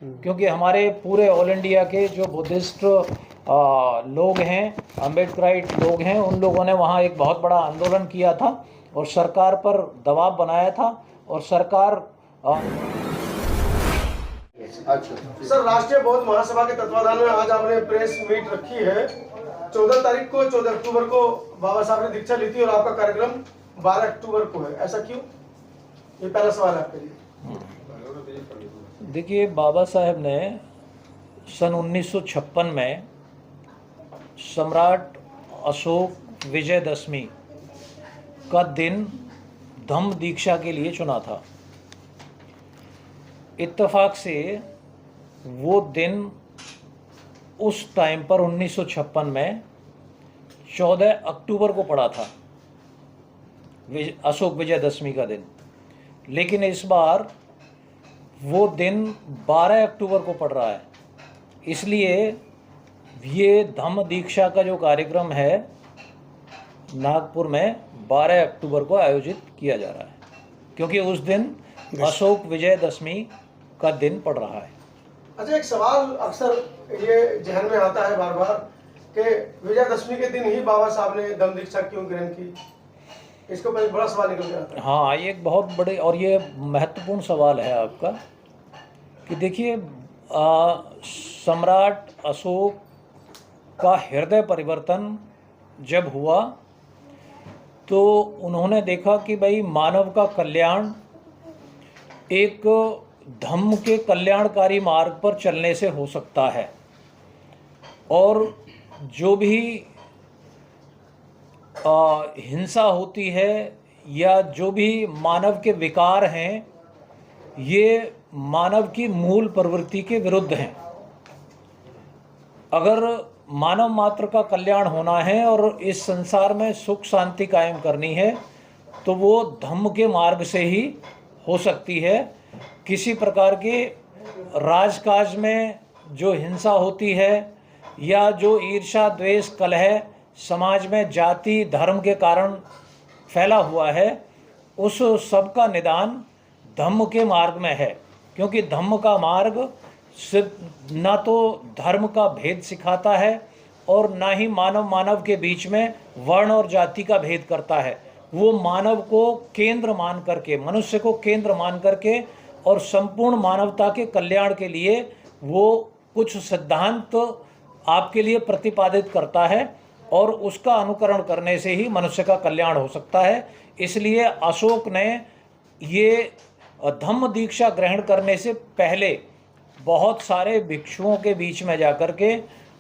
क्योंकि हमारे पूरे ऑल इंडिया के जो बुद्धिस्ट लोग हैं, अम्बेडकराइट लोग हैं, उन लोगों ने वहाँ एक बहुत बड़ा आंदोलन किया था और सरकार पर दबाव बनाया था और सरकार अच्छा सर, राष्ट्रीय बौद्ध महासभा के तत्वाधान में आज आपने प्रेस मीट रखी है। 14 तारीख को 14 अक्टूबर को बाबा साहब ने दीक्षा ली थी और आपका कार्यक्रम 12 अक्टूबर को है, ऐसा क्यों? ये पहला सवाल है आपके लिए। देखिए, बाबा साहब ने सन 1956 में सम्राट अशोक विजयदशमी का दिन धम्म दीक्षा के लिए चुना था। इत्तेफाक से वो दिन उस टाइम पर 1956 में 14 अक्टूबर को पड़ा था, अशोक विजयदशमी का दिन। लेकिन इस बार वो दिन 12 अक्टूबर को पड़ रहा है, इसलिए ये धम्म दीक्षा का जो कार्यक्रम है नागपुर में 12 अक्टूबर को आयोजित किया जा रहा है, क्योंकि उस दिन अशोक विजयदशमी का दिन पड़ रहा है। अच्छा, एक सवाल अक्सर ये जहन में आता है बार बार कि विजयदशमी के दिन ही बाबा साहब ने धम्म दीक्षा क्यों ग्रहण की? इसको पर एक बड़ा सवाल निकल के आता है। हाँ, ये एक बहुत बड़े और ये महत्वपूर्ण सवाल है आपका कि देखिए, सम्राट अशोक का हृदय परिवर्तन जब हुआ तो उन्होंने देखा कि भाई मानव का कल्याण एक धम्म के कल्याणकारी मार्ग पर चलने से हो सकता है, और जो भी हिंसा होती है या जो भी मानव के विकार हैं, ये मानव की मूल प्रवृत्ति के विरुद्ध हैं। अगर मानव मात्र का कल्याण होना है और इस संसार में सुख शांति कायम करनी है तो वो धम्म के मार्ग से ही हो सकती है। किसी प्रकार के राजकाज में जो हिंसा होती है या जो ईर्ष्या द्वेष कलह समाज में जाति धर्म के कारण फैला हुआ है, उस सब का निदान धम्म के मार्ग में है। क्योंकि धम्म का मार्ग सिर्फ ना तो धर्म का भेद सिखाता है और ना ही मानव के बीच में वर्ण और जाति का भेद करता है। वो मानव को केंद्र मान करके, मनुष्य को केंद्र मान करके और संपूर्ण मानवता के कल्याण के लिए वो कुछ सिद्धांत आपके लिए प्रतिपादित करता है और उसका अनुकरण करने से ही मनुष्य का कल्याण हो सकता है। इसलिए अशोक ने ये धम्म दीक्षा ग्रहण करने से पहले बहुत सारे भिक्षुओं के बीच में जाकर के,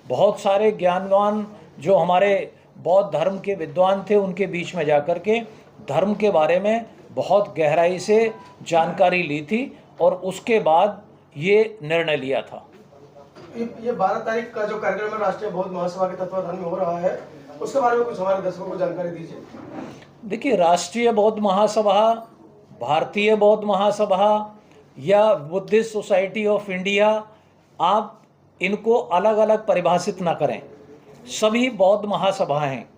बहुत सारे ज्ञानवान जो हमारे बौद्ध धर्म के विद्वान थे उनके बीच में जाकर के धर्म के बारे में बहुत गहराई से जानकारी ली थी और उसके बाद ये निर्णय लिया था। ये 12 तारीख का जो कार्यक्रम है राष्ट्रीय बौद्ध महासभा के तत्वाधान में हो रहा है, उसके बारे में कुछ हमारे दर्शकों को जानकारी दीजिए। देखिए, राष्ट्रीय बौद्ध महासभा, भारतीय बौद्ध महासभा या बुद्धिस्ट सोसाइटी ऑफ इंडिया, आप इनको अलग अलग परिभाषित ना करें, सभी बौद्ध महासभाएं हैं।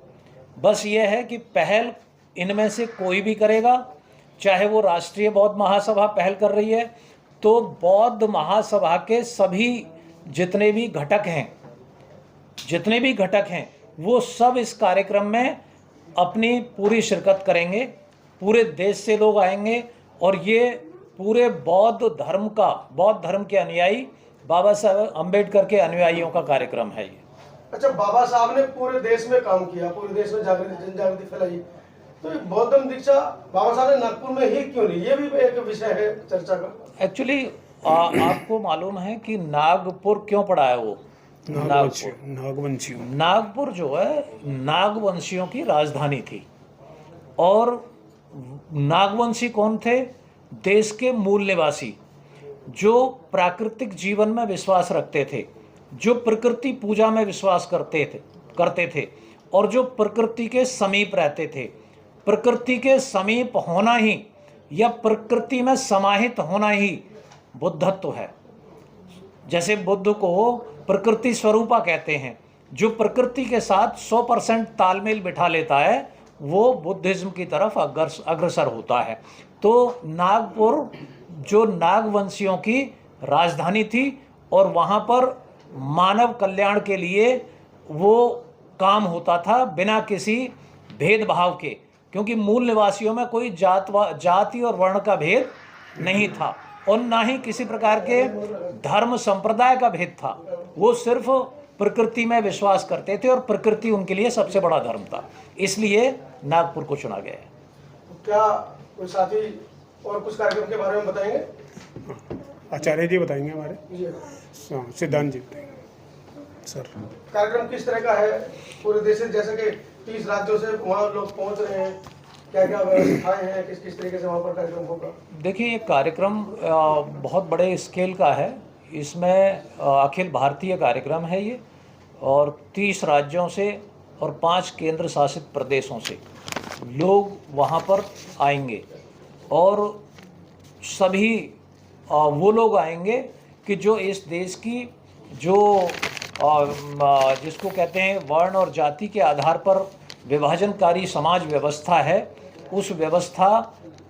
बस ये है कि पहल इनमें से कोई भी करेगा, चाहे वो राष्ट्रीय बौद्ध महासभा पहल कर रही है तो बौद्ध महासभा के सभी जितने भी घटक हैं वो सब इस कार्यक्रम में अपनी पूरी शिरकत करेंगे। पूरे देश से लोग आएंगे और ये पूरे बौद्ध धर्म के अनुयायी, बाबा साहब अम्बेडकर के अनुयायियों का कार्यक्रम है ये। अच्छा, बाबा साहब ने पूरे देश में काम किया, पूरे देश में जन जागृति फैलाई, तो बौद्ध धम्म दीक्षा बाबा साहब ने नागपुर में ही क्यों ली? ये भी एक विषय है चर्चा का। एक्चुअली आपको मालूम है कि नागपुर क्यों पड़ा है? वो नागपुर जो है नागवंशियों की राजधानी थी। और नागवंशी कौन थे? देश के मूल निवासी जो प्राकृतिक जीवन में विश्वास रखते थे, जो प्रकृति पूजा में विश्वास करते थे और जो प्रकृति के समीप रहते थे। प्रकृति के समीप होना ही या प्रकृति में समाहित होना ही बुद्धत्व है। जैसे बुद्ध को प्रकृति स्वरूपा कहते हैं, जो प्रकृति के साथ 100% तालमेल बिठा लेता है वो बुद्धिज्म की तरफ अग्रसर होता है। तो नागपुर जो नागवंशियों की राजधानी थी और वहाँ पर मानव कल्याण के लिए वो काम होता था बिना किसी भेदभाव के, क्योंकि मूल निवासियों में कोई जाति और वर्ण का भेद नहीं था और ना ही किसी प्रकार के धर्म संप्रदाय का भेद था। वो सिर्फ प्रकृति में विश्वास करते थे और प्रकृति उनके लिए सबसे बड़ा धर्म था, इसलिए नागपुर को चुना गया है। क्या कोई साथी और कुछ कार्यक्रम के बारे में बताएंगे? आचार्य जी बताएंगे हमारे, जी सिद्धांत जी बताएंगे सर। कार्यक्रम किस तरह का है पूरे देश से, जैसे कि 30 राज्यों से वहाँ लोग पहुँच रहे हैं, क्या क्या व्यवस्थाएं हैं, किस किस तरीके से वहाँ पर कार्यक्रम होगा? देखिए, ये कार्यक्रम बहुत बड़े स्केल का है। इसमें अखिल भारतीय कार्यक्रम है ये, और 30 राज्यों से और 5 केंद्र शासित प्रदेशों से लोग वहाँ पर आएंगे और सभी वो लोग आएंगे कि जो इस देश की जो जिसको कहते हैं वर्ण और जाति के आधार पर विभाजनकारी समाज व्यवस्था है, उस व्यवस्था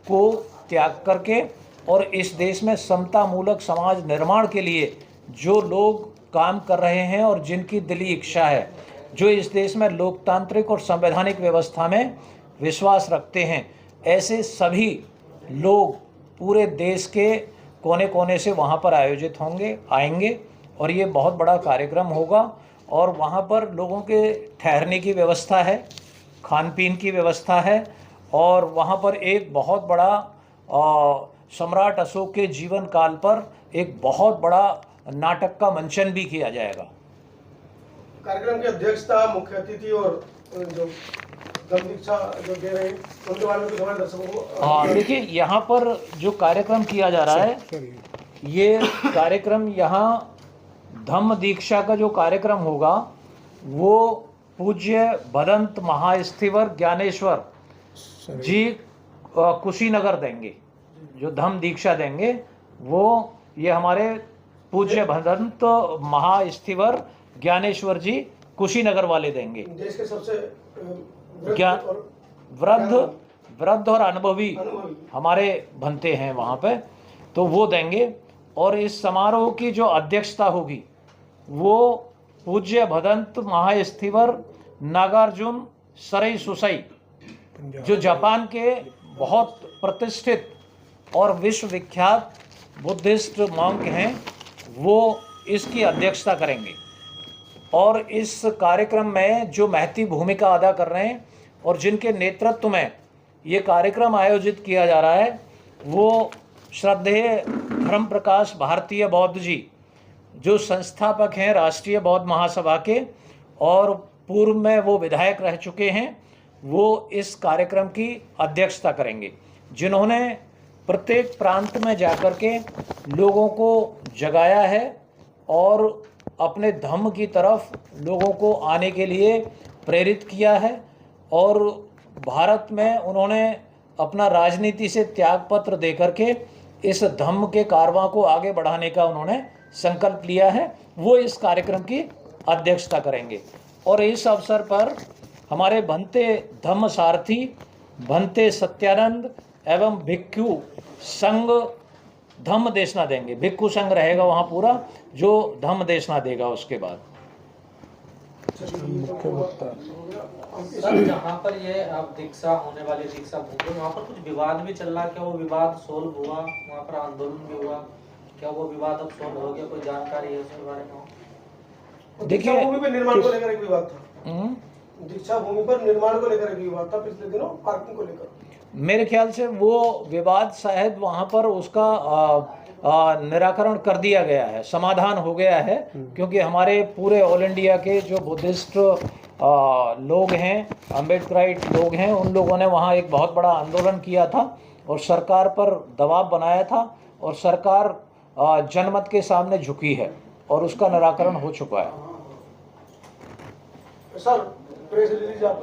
को त्याग करके और इस देश में समतामूलक समाज निर्माण के लिए जो लोग काम कर रहे हैं और जिनकी दिली इच्छा है, जो इस देश में लोकतांत्रिक और संवैधानिक व्यवस्था में विश्वास रखते हैं, ऐसे सभी लोग पूरे देश के कोने कोने से वहाँ पर आएंगे और ये बहुत बड़ा कार्यक्रम होगा। और वहाँ पर लोगों के ठहरने की व्यवस्था है, खान पीन की व्यवस्था है, और वहाँ पर एक बहुत बड़ा सम्राट अशोक के जीवन काल पर एक बहुत बड़ा नाटक का मंचन भी किया जाएगा। कार्यक्रम की अध्यक्षता मुख्य अतिथि और जो धम्म दीक्षा जो दे रहे हैं उनके बारे में कुछ हमारे दर्शकों को। हाँ, देखिए, यहाँ पर जो कार्यक्रम किया जा रहा है, ये कार्यक्रम यहाँ धम्म दीक्षा का जो कार्यक्रम होगा वो पूज्य भदंत महास्थिवर ज्ञानेश्वर जी कुशीनगर देंगे। जो धम्म दीक्षा देंगे वो ये हमारे पूज्य भदंत महास्थिवर ज्ञानेश्वर जी कुशीनगर वाले देंगे। देश के सबसे वृद्ध और अनुभवी हमारे बनते हैं वहाँ पे, तो वो देंगे। और इस समारोह की जो अध्यक्षता होगी वो पूज्य भदंत महास्थिवर नागार्जुन सरई सुसई, जो जापान के बहुत प्रतिष्ठित और विश्वविख्यात बुद्धिस्ट मॉन्क हैं, वो इसकी अध्यक्षता करेंगे। और इस कार्यक्रम में जो महती भूमिका अदा कर रहे हैं और जिनके नेतृत्व में ये कार्यक्रम आयोजित किया जा रहा है, वो श्रद्धेय धर्म प्रकाश भारतीय बौद्ध जी, जो संस्थापक हैं राष्ट्रीय बौद्ध महासभा के और पूर्व में वो विधायक रह चुके हैं, वो इस कार्यक्रम की अध्यक्षता करेंगे, जिन्होंने प्रत्येक प्रांत में जाकर के लोगों को जगाया है और अपने धर्म की तरफ लोगों को आने के लिए प्रेरित किया है। और भारत में उन्होंने अपना राजनीति से त्यागपत्र देकर के इस धम्म के कारवां को आगे बढ़ाने का उन्होंने संकल्प लिया है। वो इस कार्यक्रम की अध्यक्षता करेंगे। और इस अवसर पर हमारे भंते धम्म सारथी, भंते सत्यानंद एवं भिक्षु संघ धम्म देशना देंगे। भिक्षु संघ रहेगा वहाँ पूरा, जो धम्म देशना देगा। उसके बाद सर, जहाँ पर ये अब दीक्षा होने वाली दीक्षा भूमि, वहाँ पर कुछ विवाद भी चल रहा है, क्या वो विवाद सोल्व हुआ? वहाँ पर आंदोलन भी हुआ, क्या वो विवाद अब सोल्व हो गया? कोई जानकारी है उसके बारे में? देखिए, भूमि पर निर्माण को लेकर एक विवाद था। दीक्षा भूमि पर निर्माण को लेकर एक विवाद था पिछले दिनों, पार्किंग को लेकर। मेरे ख्याल से वो विवाद शायद वहाँ पर उसका निराकरण कर दिया गया है, समाधान हो गया है, क्योंकि हमारे पूरे ऑल इंडिया के जो बुद्धिस्ट लोग हैं, अम्बेडकराइट लोग हैं, उन लोगों ने वहाँ एक बहुत बड़ा आंदोलन किया था और सरकार पर दबाव बनाया था और सरकार जनमत के सामने झुकी है और उसका निराकरण हो चुका है। सर, प्रेस रिलीज आप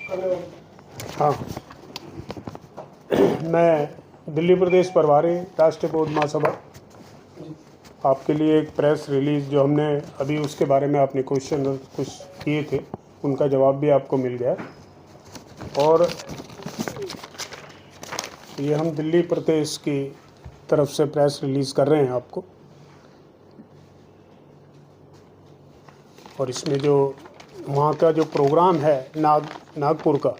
करने। हाँ, मैं दिल्ली प्रदेश प्रभारी राष्ट्रीय बौद्ध महासभा, आपके लिए एक प्रेस रिलीज़ जो हमने अभी उसके बारे में आपने क्वेश्चन कुछ किए थे, उनका जवाब भी आपको मिल गया। और ये हम दिल्ली प्रदेश की तरफ से प्रेस रिलीज़ कर रहे हैं आपको। और इसमें जो वहाँ का जो प्रोग्राम है नागपुर का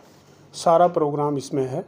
सारा प्रोग्राम इसमें है।